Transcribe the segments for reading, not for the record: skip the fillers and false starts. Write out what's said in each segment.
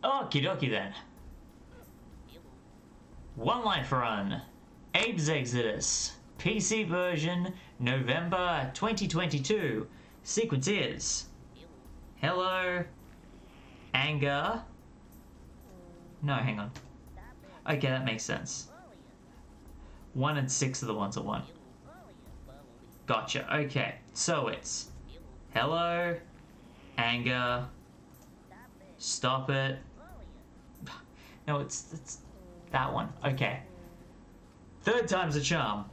Okie dokie then. One Life Run. Abe's Exoddus. PC version, November 2022. Sequence is... Hello. Anger. No, hang on. Okay, that makes sense. 1 and 6 are the ones at 1. Gotcha. Okay, so it's... Hello. Anger. Stop it. No, it's that one. Okay. Third time's a charm.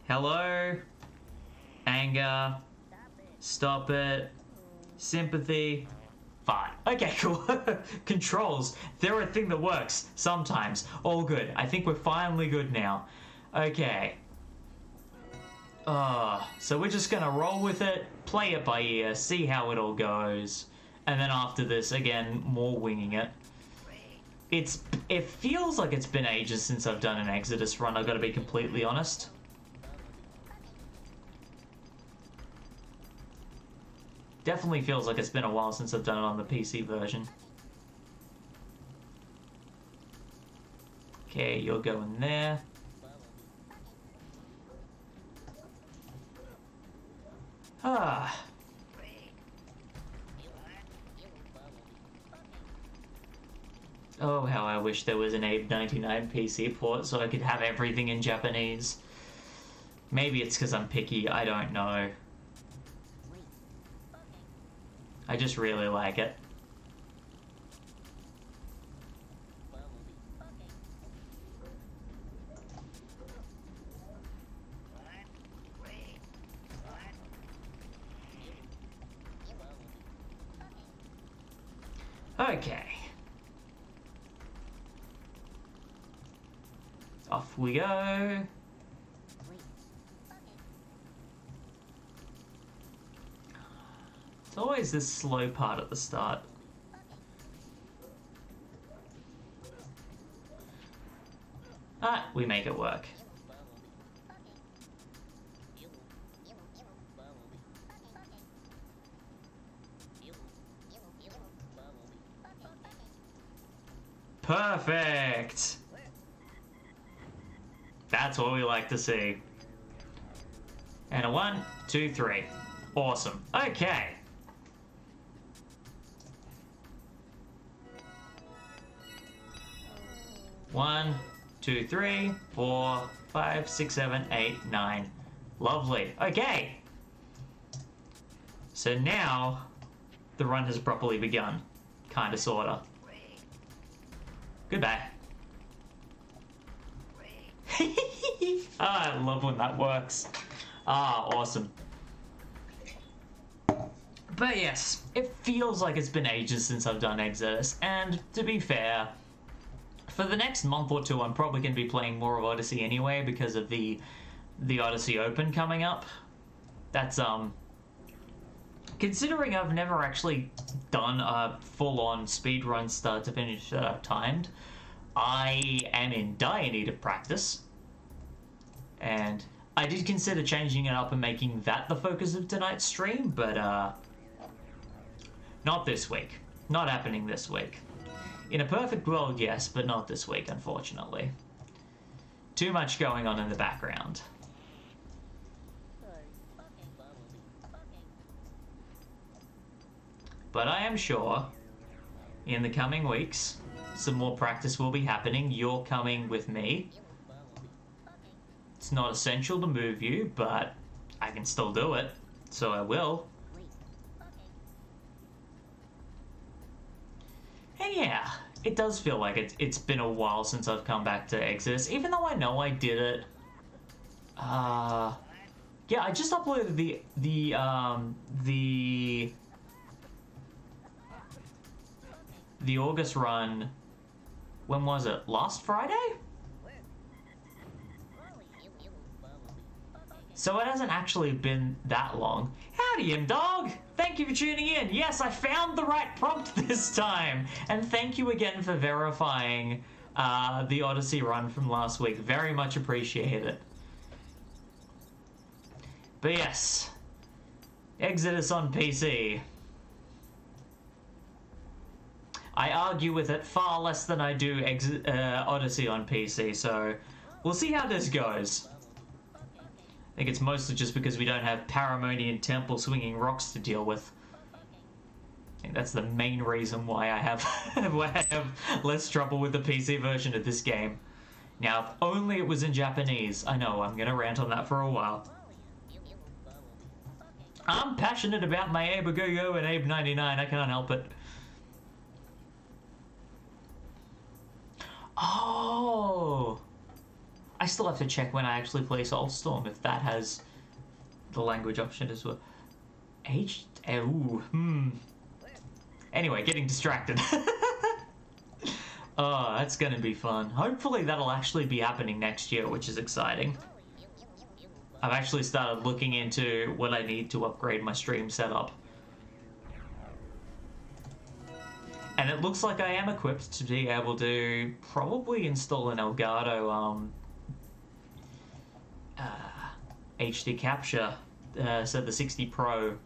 Hello. Anger. Stop it. Sympathy. Fine. Okay, cool. Controls. They're a thing that works sometimes. All good. I think we're finally good now. Okay. So we're just gonna roll with it, play it by ear, see how it all goes, and then after this, again, more winging it. It feels like it's been ages since I've done an Exoddus run, I've got to be completely honest. Definitely feels like it's been a while since I've done it on the PC version. Okay, you're going there. Ah. Oh, how I wish there was an Abe 99 PC port so I could have everything in Japanese. Maybe it's because I'm picky, I don't know. I just really like it. Okay. Off we go. It's always this slow part at the start. Ah, we make it work. Perfect! That's what we like to see. And a 1, 2, 3. Awesome. Okay. One, 2, 3, 4, 5, 6, 7, 8, 9. Lovely. Okay. So now the run has properly begun. Kinda, sorta. Goodbye. I love when that works. Awesome. But yes, it feels like it's been ages since I've done Exoddus, and to be fair, for the next month or two I'm probably going to be playing more of Odyssey anyway because of the Odyssey Open coming up. That's, considering I've never actually done a full-on speedrun start to finish that I've timed, I am in dire need of practice. And I did consider changing it up and making that the focus of tonight's stream, but not this week. Not happening this week. In a perfect world, yes, but not this week, unfortunately. Too much going on in the background. But I am sure in the coming weeks some more practice will be happening. You're coming with me. It's not essential to move you, but I can still do it, so I will. And yeah, it does feel like it's been a while since I've come back to Exodus, even though I know I did it. Yeah, I just uploaded the August run. When was it? Last Friday? So it hasn't actually been that long. Howdy, M-Dog! Thank you for tuning in. Yes, I found the right prompt this time. And thank you again for verifying the Odyssey run from last week. Very much appreciate it. But yes, Exodus on PC. I argue with it far less than I do Odyssey on PC, so we'll see how this goes. I think it's mostly just because we don't have Paramonian Temple swinging rocks to deal with. I think that's the main reason why I have less trouble with the PC version of this game. Now, if only it was in Japanese. I know, I'm gonna rant on that for a while. I'm passionate about my Abe Go and Abe 99, I can't help it. Oh! I still have to check when I actually play Soulstorm if that has the language option as well. Anyway, getting distracted. Oh, that's gonna be fun. Hopefully that'll actually be happening next year, which is exciting. I've actually started looking into what I need to upgrade my stream setup. And it looks like I am equipped to be able to probably install an Elgato HD capture, so the 60 Pro,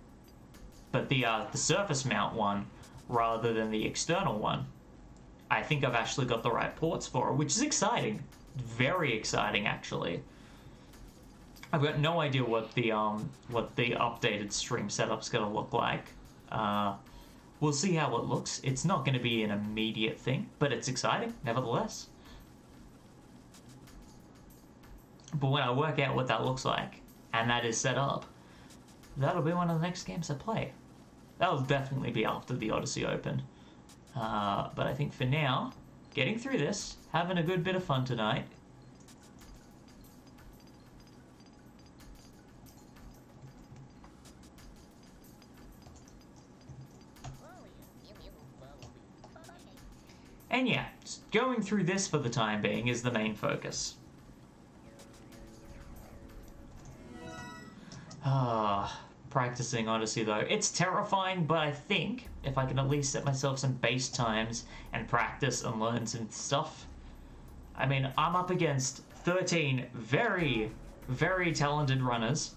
but the surface mount one rather than the external one. I think I've actually got the right ports for it, which is exciting. Very exciting, actually. I've got no idea what the updated stream setup's gonna look like. We'll see how it looks. It's not going to be an immediate thing, but it's exciting, nevertheless. But when I work out what that looks like, and that is set up, that'll be one of the next games I play. That'll definitely be after the Odyssey Open. But I think for now, getting through this, having a good bit of fun tonight. And yeah, going through this for the time being is the main focus. Practicing Odyssey though. It's terrifying, but I think if I can at least set myself some base times and practice and learn some stuff. I mean, I'm up against 13 very, very talented runners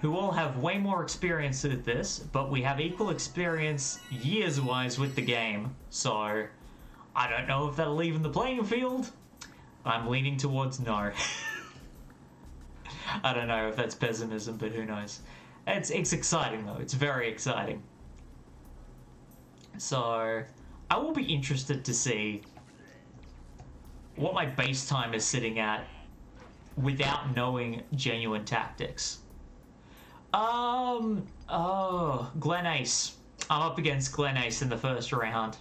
who all have way more experience with this, but we have equal experience years-wise with the game, so I don't know if that'll even the playing field. I'm leaning towards no. I don't know if that's pessimism, but who knows. It's exciting though, it's very exciting. So, I will be interested to see what my base time is sitting at without knowing genuine tactics. Glen Ace. I'm up against Glen Ace in the first round.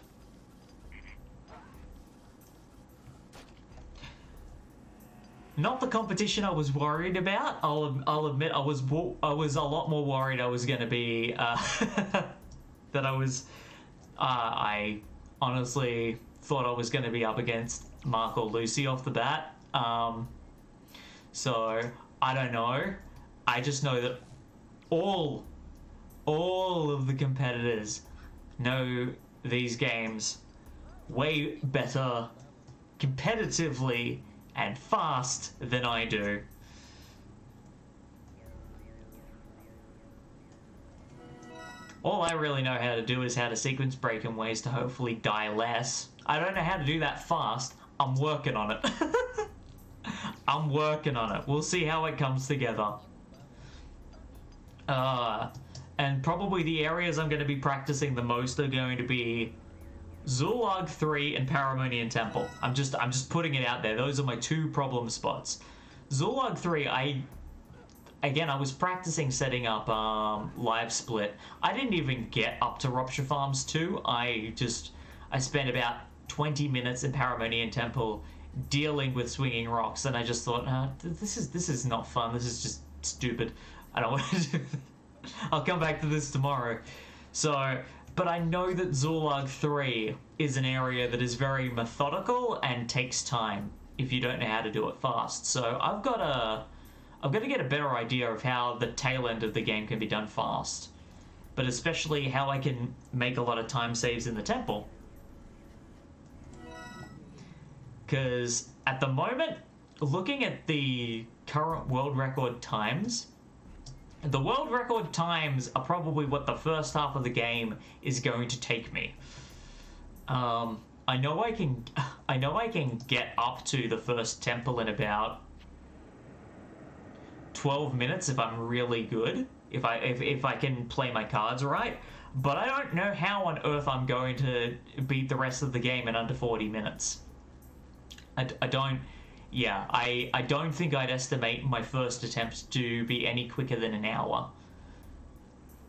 Not the competition I was worried about. I'll admit I was a lot more worried I was going to be that I honestly thought I was going to be up against Mark or Lucy off the bat. So I don't know. I just know that all of the competitors know these games way better competitively and fast than I do. All I really know how to do is how to sequence break in ways to hopefully die less. I don't know how to do that fast. I'm working on it. I'm working on it. We'll see how it comes together. And probably the areas I'm going to be practicing the most are going to be Zul'Arg 3 and Paramonian Temple. I'm just putting it out there. Those are my two problem spots. Zul'Arg 3, I was practicing setting up Live Split. I didn't even get up to Rupture Farms 2. I spent about 20 minutes in Paramonian Temple dealing with swinging rocks, and I just thought, this is not fun. This is just stupid. I don't want to do this. I'll come back to this tomorrow. So, but I know that Zul'Arg 3 is an area that is very methodical and takes time if you don't know how to do it fast. So I've got to get a better idea of how the tail end of the game can be done fast, but especially how I can make a lot of time saves in the temple. Because at the moment, looking at the current world record times, The world record times are probably what the first half of the game is going to take me. I know I can get up to the first temple in about 12 minutes if I'm really good, if I can play my cards right, but I don't know how on earth I'm going to beat the rest of the game in under 40 minutes. I don't think I'd estimate my first attempt to be any quicker than an hour.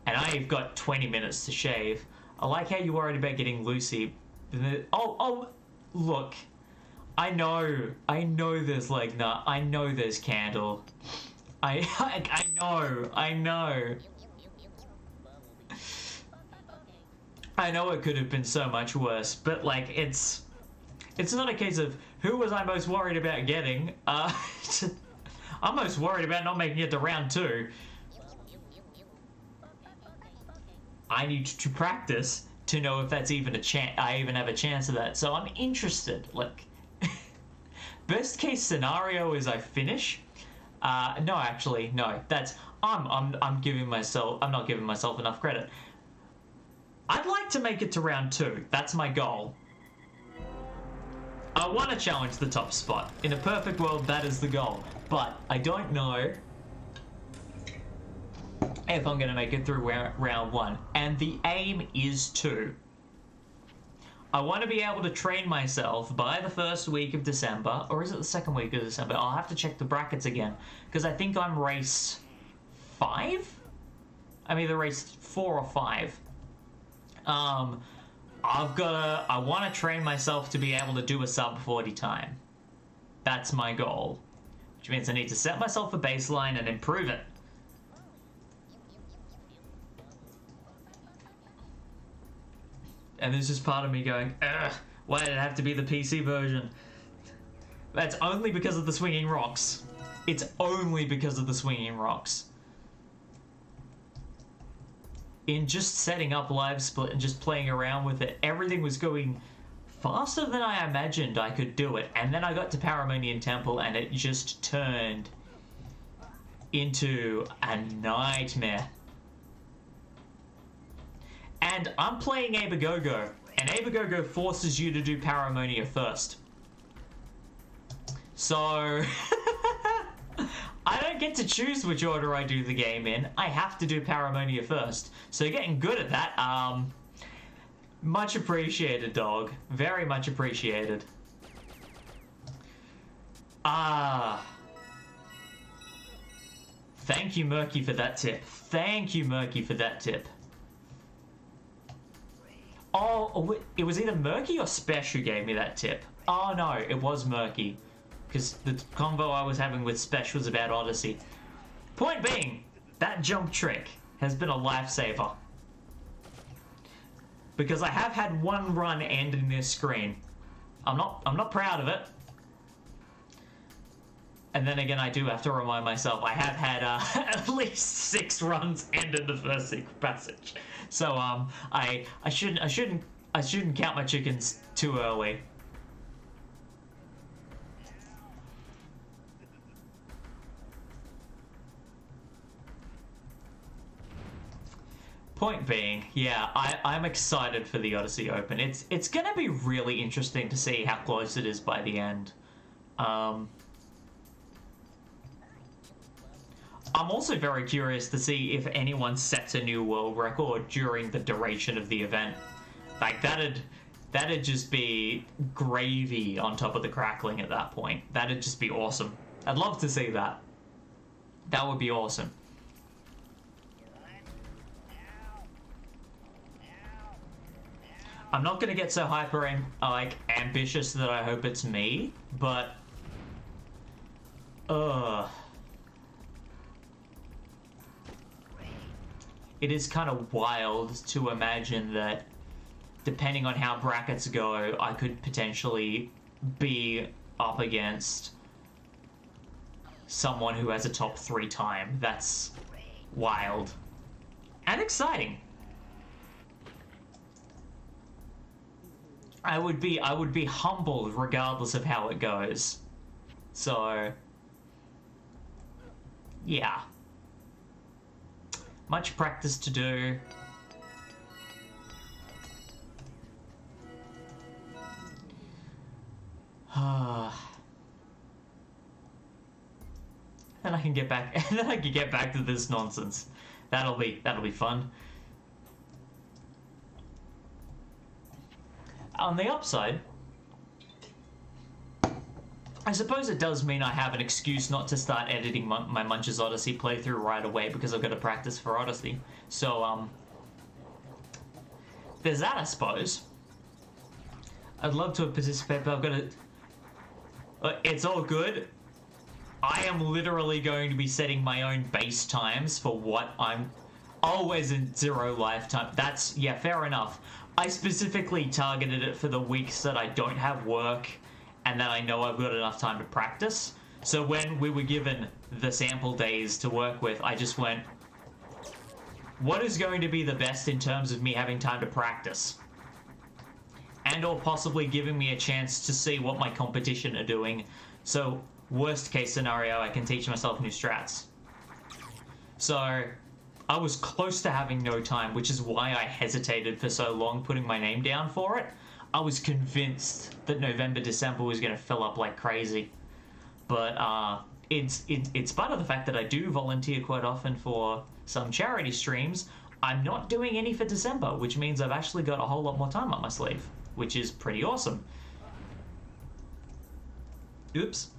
And I've got 20 minutes to shave. I like how you're worried about getting Lucy. Oh, look. I know there's Legna. I know there's Candle. I know. I know it could have been so much worse, but like it's not a case of who was I most worried about getting. I'm most worried about not making it to round 2. I need to practice to know if that's even a chance. I even have a chance of that. So I'm interested. Like, best case scenario is I finish. No, actually, no. That's I'm giving myself. I'm not giving myself enough credit. I'd like to make it to round 2. That's my goal. I want to challenge the top spot. In a perfect world, that is the goal. But I don't know if I'm going to make it through round 1. And the aim is to. I want to be able to train myself by the first week of December. Or is it the second week of December? I'll have to check the brackets again. Because I think I'm race 5? I'm either race 4 or 5. I want to train myself to be able to do a sub 40 time. That's my goal. Which means I need to set myself a baseline and improve it. And there's just part of me going, ugh, why did it have to be the PC version? That's only because of the swinging rocks. It's only because of the swinging rocks. In just setting up Live Split and just playing around with it, everything was going faster than I imagined I could do it. And then I got to Paramonian Temple and it just turned into a nightmare. And I'm playing Abagogo, and Abagogo forces you to do Paramonia first. So I don't get to choose which order I do the game in. I have to do Paramonia first. So getting good at that, much appreciated, dog. Very much appreciated. Thank you, Murky, for that tip. Thank you, Murky, for that tip. Oh, it was either Murky or Spesh who gave me that tip. Oh no, it was Murky. Because the convo I was having with Spesh was about Odyssey. Point being, that jump trick has been a lifesaver. Because I have had one run end in this screen. I'm not proud of it. And then again, I do have to remind myself I have had at least 6 runs end in the first secret passage. So I shouldn't count my chickens too early. Point being, yeah, I'm excited for the Odyssey Open. It's gonna be really interesting to see how close it is by the end. I'm also very curious to see if anyone sets a new world record during the duration of the event. Like, that'd just be gravy on top of the crackling at that point. That'd just be awesome. I'd love to see that. That would be awesome. I'm not gonna get so ambitious that I hope it's me, but it is kind of wild to imagine that, depending on how brackets go, I could potentially be up against someone who has a top 3 time. That's wild and exciting. I would be humbled regardless of how it goes. So yeah. Much practice to do. Then I can get back. And then I can get back to this nonsense. That'll be fun. On the upside, I suppose it does mean I have an excuse not to start editing my Munch's Odyssey playthrough right away because I've got to practice for Odyssey. So, there's that, I suppose. I'd love to participate, but I've got to... it's all good. I am literally going to be setting my own base times for what I'm always in 0 lifetime. That's, yeah, fair enough. I specifically targeted it for the weeks that I don't have work and that I know I've got enough time to practice. So when we were given the sample days to work with, I just went, what is going to be the best in terms of me having time to practice? And or possibly giving me a chance to see what my competition are doing. So worst case scenario, I can teach myself new strats. So I was close to having no time, which is why I hesitated for so long putting my name down for it. I was convinced that November, December was going to fill up like crazy. But in spite of the fact that I do volunteer quite often for some charity streams, I'm not doing any for December, which means I've actually got a whole lot more time up my sleeve, which is pretty awesome. Oops.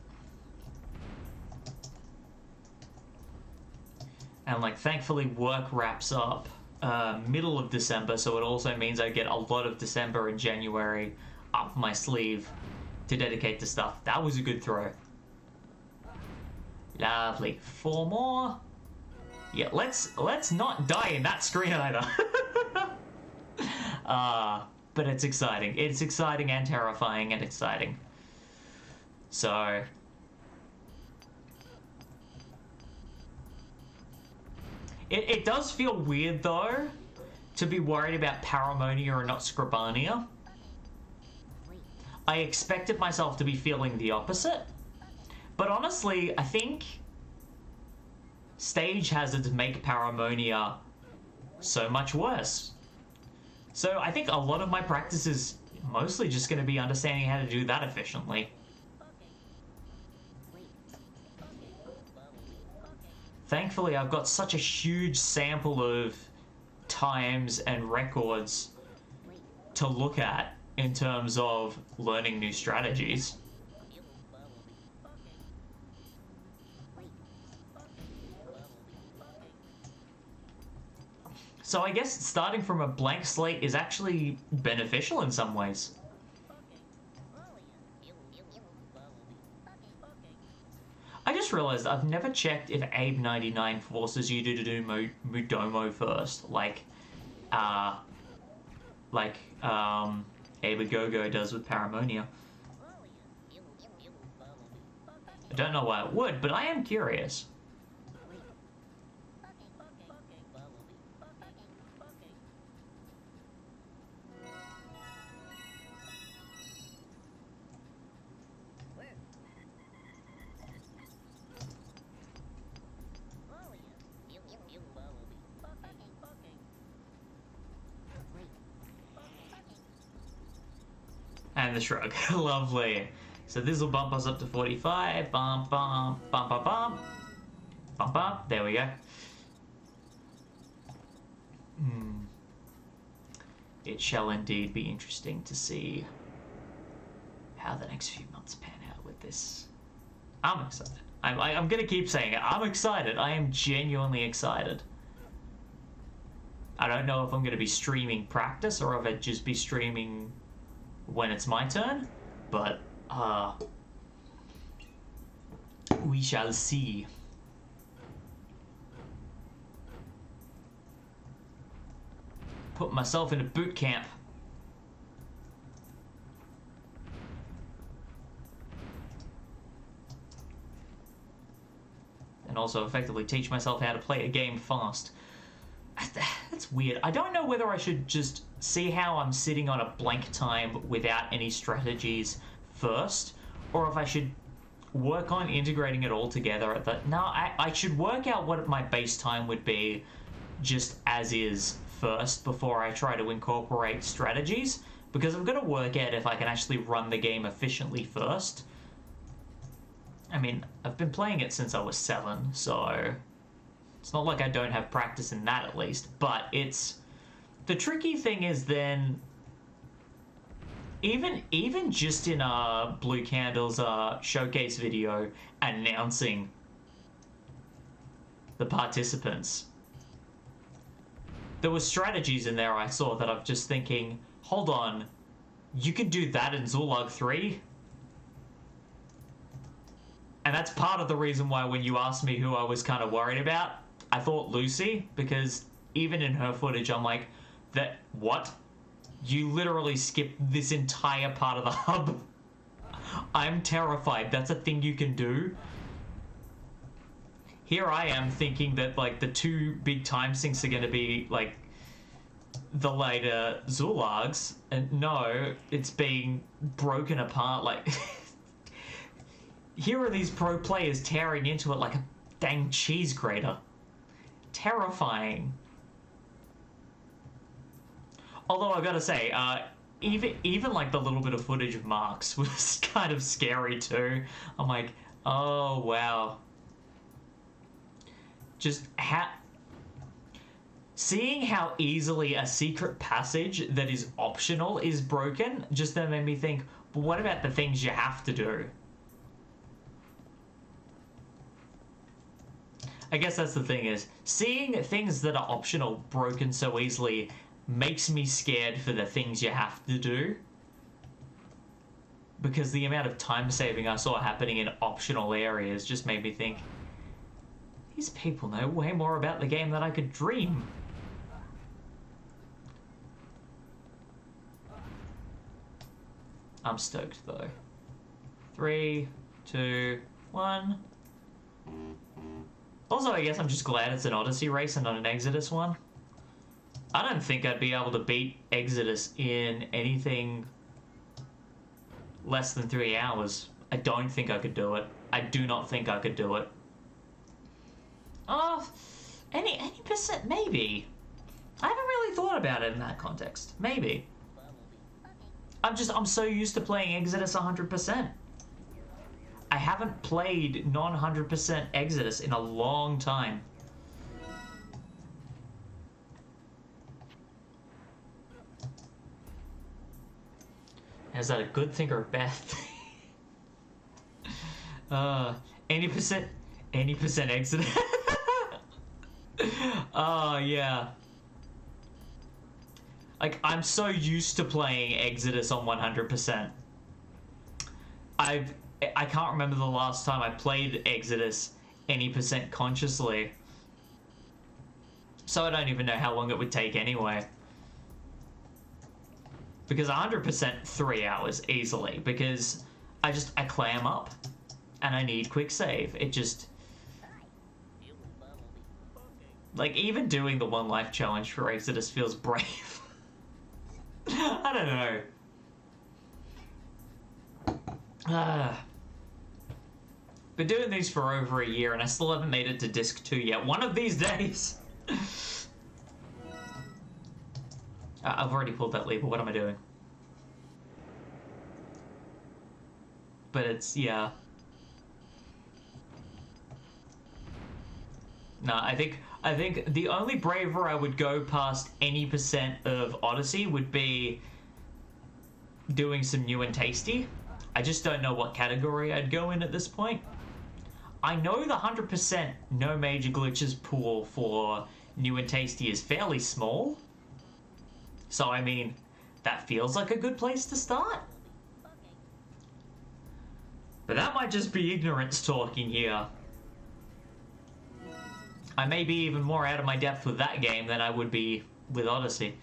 And like, thankfully work wraps up middle of December, so it also means I get a lot of December and January up my sleeve to dedicate to stuff. That was a good throw. Lovely. 4 more. Yeah, let's not die in that screen either. But it's exciting. It's exciting and terrifying and exciting. So It does feel weird, though, to be worried about Paramonia and not Scribania. I expected myself to be feeling the opposite. But honestly, I think stage hazards make Paramonia so much worse. So I think a lot of my practice is mostly just going to be understanding how to do that efficiently. Thankfully, I've got such a huge sample of times and records to look at in terms of learning new strategies. So I guess starting from a blank slate is actually beneficial in some ways. I just realized I've never checked if Abe99 forces you to do Mudomo first, like Abe does with Paramonia. I don't know why it would, but I am curious. And the shrug. Lovely. So this will bump us up to 45. Bump, bump, bump, bump, bump. Bump, bump. There we go. It shall indeed be interesting to see how the next few months pan out with this. I'm excited. I'm going to keep saying it. I'm excited. I am genuinely excited. I don't know if I'm going to be streaming practice or if I'd just be streaming when it's my turn, but we shall see. Put myself in a boot camp. And also effectively teach myself how to play a game fast. That's weird. I don't know whether I should just see how I'm sitting on a blank time without any strategies first, or if I should work on integrating it all together. No, I should work out what my base time would be just as is first before I try to incorporate strategies, because I'm going to work out if I can actually run the game efficiently first. I mean, I've been playing it since I was 7, so it's not like I don't have practice in that at least, but it's... The tricky thing is then, even just in Blue Candle's showcase video announcing the participants, there were strategies in there I saw that I'm just thinking, hold on, you can do that in Zulug 3? And that's part of the reason why when you asked me who I was kind of worried about, I thought Lucy, because even in her footage, I'm like, what? You literally skipped this entire part of the hub. I'm terrified. That's a thing you can do. Here I am thinking that, like, the two big time sinks are going to be, like, the later Zulags. And no, it's being broken apart. Like, here are these pro players tearing into it like a dang cheese grater. Terrifying. Although I gotta say, even like the little bit of footage of Marks was kind of scary too. I'm like, oh wow. Just seeing how easily a secret passage that is optional is broken just then made me think, but what about the things you have to do? I guess that's the thing, is seeing things that are optional broken so easily makes me scared for the things you have to do. Because the amount of time saving I saw happening in optional areas just made me think, these people know way more about the game than I could dream. I'm stoked though. 3, 2, 1. Also, I guess I'm just glad it's an Odyssey race and not an Exoddus one. I don't think I'd be able to beat Exoddus in anything less than 3 hours. I don't think I could do it. I do not think I could do it. Oh, any percent, maybe. I haven't really thought about it in that context. Maybe. I'm so used to playing Exoddus 100%. I haven't played non-100% Exoddus in a long time. Is that a good thing or a bad thing? 80% Exoddus. Oh, yeah. Like, I'm so used to playing Exoddus on 100%. I can't remember the last time I played Exoddus any percent consciously. So I don't even know how long it would take anyway. Because 100% 3 hours easily. Because I clam up. And I need quick save. It just... Like, even doing the 1 life challenge for Exoddus feels brave. I don't know. Been doing these for over a year and I still haven't made it to disc 2 yet. One of these days! I've already pulled that lever. What am I doing? But it's, yeah. No, I think the only braver I would go past any percent of Odyssey would be doing some new and tasty. I just don't know what category I'd go in at this point. I know the 100% no major glitches pool for new and tasty is fairly small. So, I mean, that feels like a good place to start. But that might just be ignorance talking here. I may be even more out of my depth with that game than I would be with Odyssey.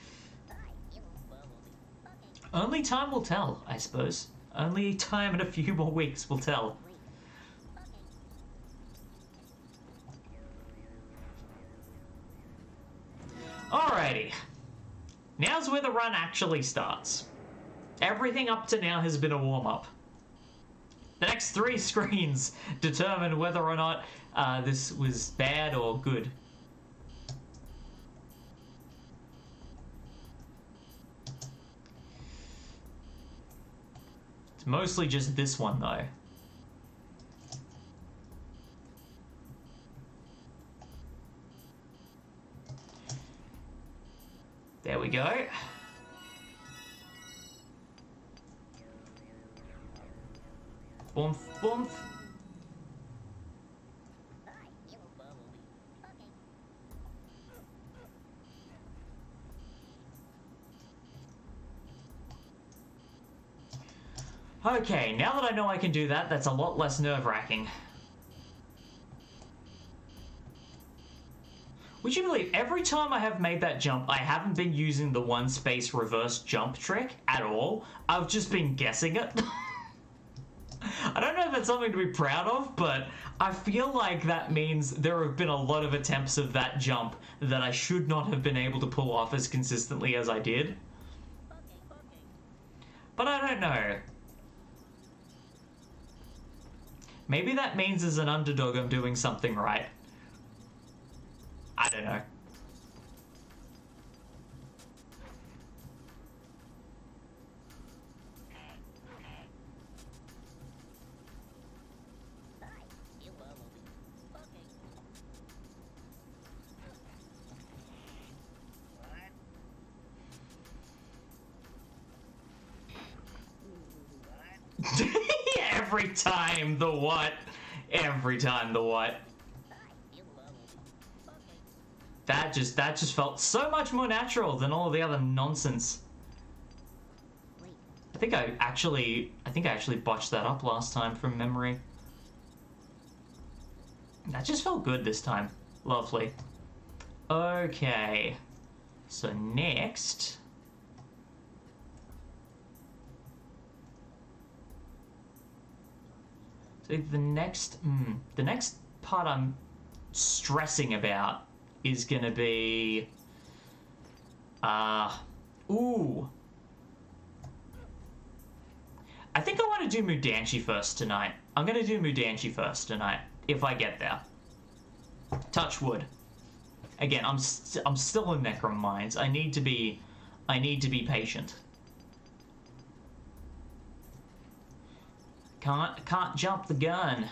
Only time will tell, I suppose. Only time and a few more weeks will tell. Alrighty. Now's where the run actually starts. Everything up to now has been a warm-up. The next 3 screens determine whether or not this was bad or good. It's mostly just this one, though. There we go. Boomf, boomf. Okay, now that I know I can do that, that's a lot less nerve-wracking. Would you believe every time I have made that jump, I haven't been using the one space reverse jump trick at all? I've just been guessing it. I don't know if that's something to be proud of, but I feel like that means there have been a lot of attempts of that jump that I should not have been able to pull off as consistently as I did. But I don't know. Maybe that means as an underdog I'm doing something right. I don't know. Every time the what? Every time the what? That just felt so much more natural than all of the other nonsense. I think I actually botched that up last time from memory. That just felt good this time. Lovely. Okay. So next. So the next part I'm stressing about is gonna be, ooh. I think I want to do Mudanchi first tonight. I'm gonna do Mudanchi first tonight if I get there. Touch wood. Again, I'm still in Necrum Mines. I need to be patient. Can't jump the gun.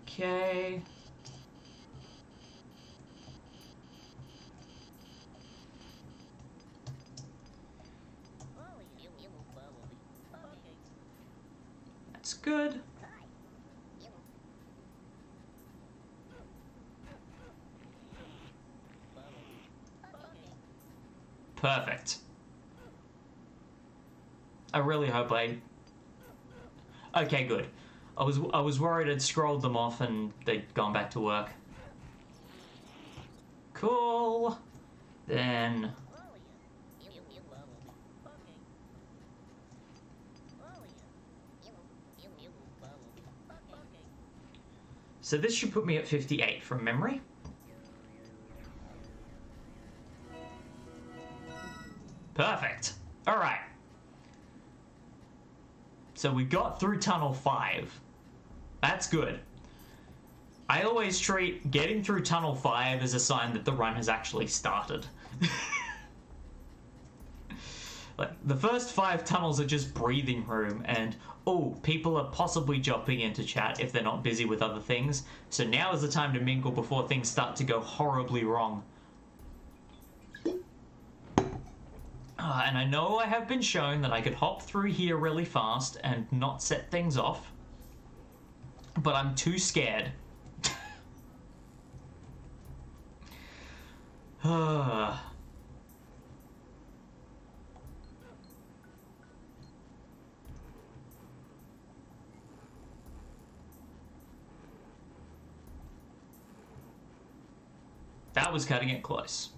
Okay. That's good. Perfect. I really hope I... Okay, good. I was worried I'd scrolled them off and they'd gone back to work. Cool. Then... So this should put me at 58 from memory. Perfect. All right. So we got through Tunnel 5. That's good. I always treat getting through Tunnel 5 as a sign that the run has actually started. Like, the first 5 tunnels are just breathing room, and, oh, people are possibly jumping into chat if they're not busy with other things, so now is the time to mingle before things start to go horribly wrong. And I know I have been shown that I could hop through here really fast and not set things off, but I'm too scared. That was cutting it close.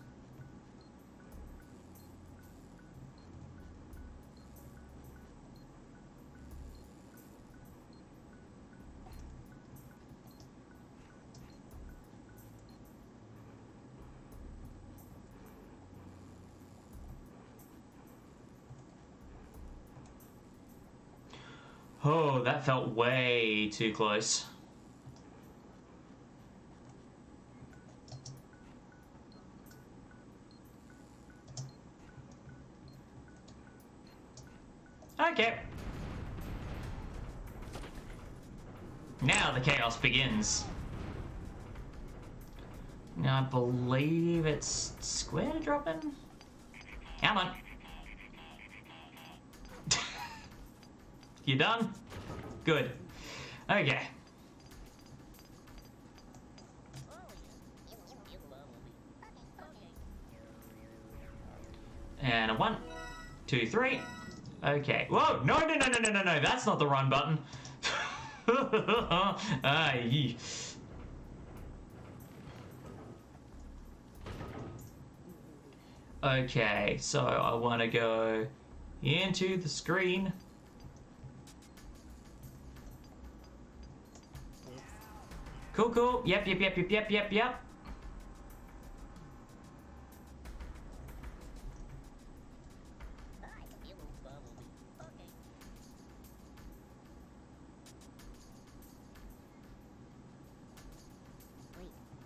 Oh, that felt way too close. Okay. Now the chaos begins. Now I believe it's square to drop in. Come on. You done? Good. Okay. And a 1, 2, 3. Okay. Whoa! No, no, no, no, no, no, no. That's not the run button. Aye. Okay, so I want to go into the screen. Cool, cool. Yep, yep, yep, yep, yep, yep, yep.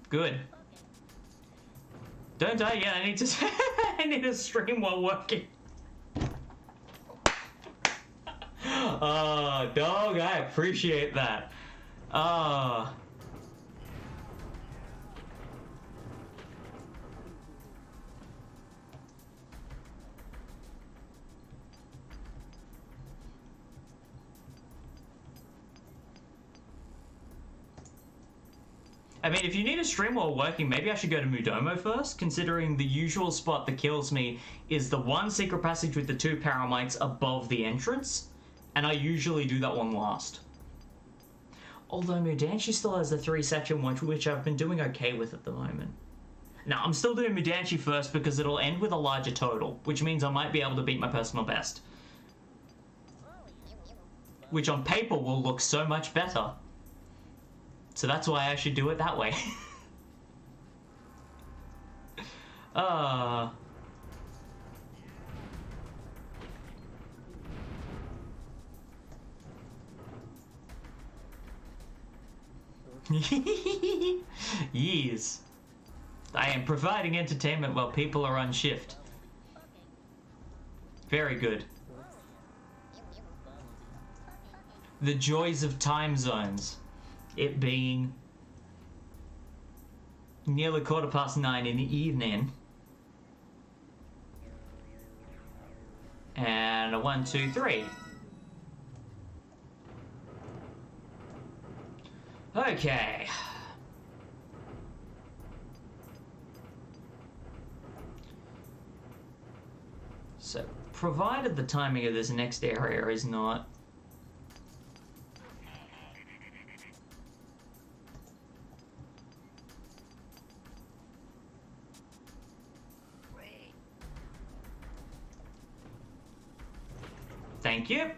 Good. Don't die yet. I need to. I need to stream while working. Oh, dog. I appreciate that. Oh. I mean, if you need a stream while working, maybe I should go to Mudomo first, considering the usual spot that kills me is the one secret passage with the 2 paramites above the entrance, and I usually do that one last. Although Mudanshi still has the 3-section one, which I've been doing okay with at the moment. Now, I'm still doing Mudanshi first because it'll end with a larger total, which means I might be able to beat my personal best. Which on paper will look so much better. So that's why I should do it that way. Yes. I am providing entertainment while people are on shift. Very good. The joys of time zones. It being nearly 9:15 in the evening. And a 1, 2, 3. Okay. So, provided the timing of this next area is not Thank you.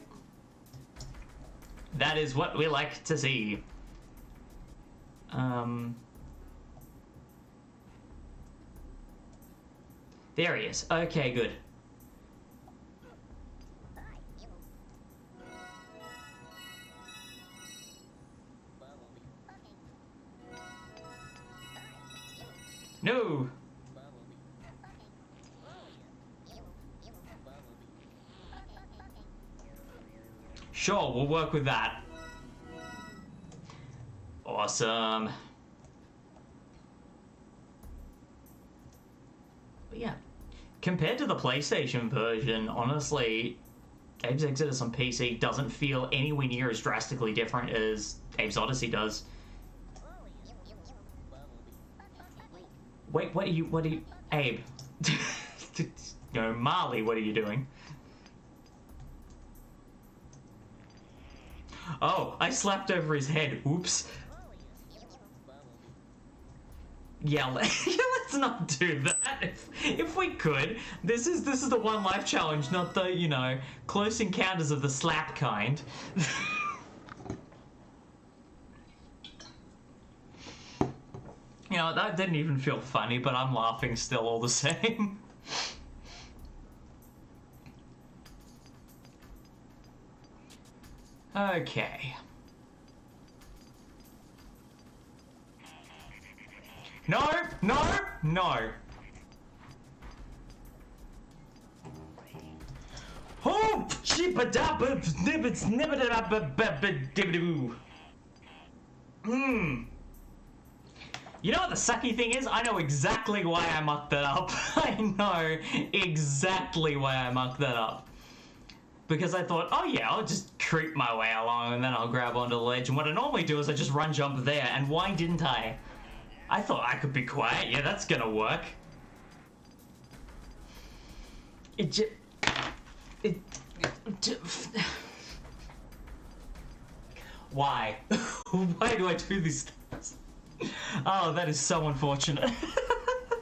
That is what we like to see. There he is. Okay, good. No. Sure, we'll work with that. Awesome. But yeah, compared to the PlayStation version, honestly, Abe's Exoddus on PC doesn't feel anywhere near as drastically different as Abe's Odyssey does. Wait, what are you, Abe? No, Marley, what are you doing? Oh, I slapped over his head. Oops. Yeah, let's not do that. If we could, this is the one life challenge, not the, you know, close encounters of the slap kind. You know, that didn't even feel funny, but I'm laughing still all the same. Okay. No, no, no. Oh, You know what the sucky thing is? I know exactly why I mucked that up. I know exactly why I mucked that up. Because I thought, oh yeah, I'll just creep my way along and then I'll grab onto the ledge. And what I normally do is I just run jump there. And why didn't I? I thought I could be quiet. Yeah, that's gonna work. Why? Why do I do these things? Oh, that is so unfortunate.